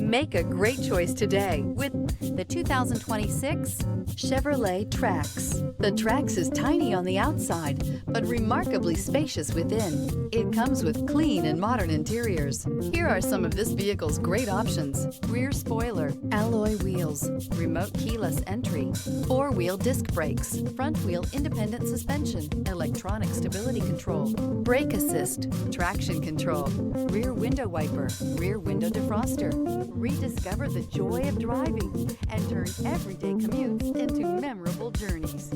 Make a great choice today with the 2026 Chevrolet Trax. The Trax is tiny on the outside, but remarkably spacious within. It comes with clean and modern interiors. Here are some of this vehicle's great options: rear spoiler, alloy wheels, remote keyless entry, four-wheel disc brakes, front-wheel independent suspension, electronic stability control, brake assist, traction control, rear window wiper, rear window defroster. Rediscover the joy of driving and turn everyday commutes into memorable journeys.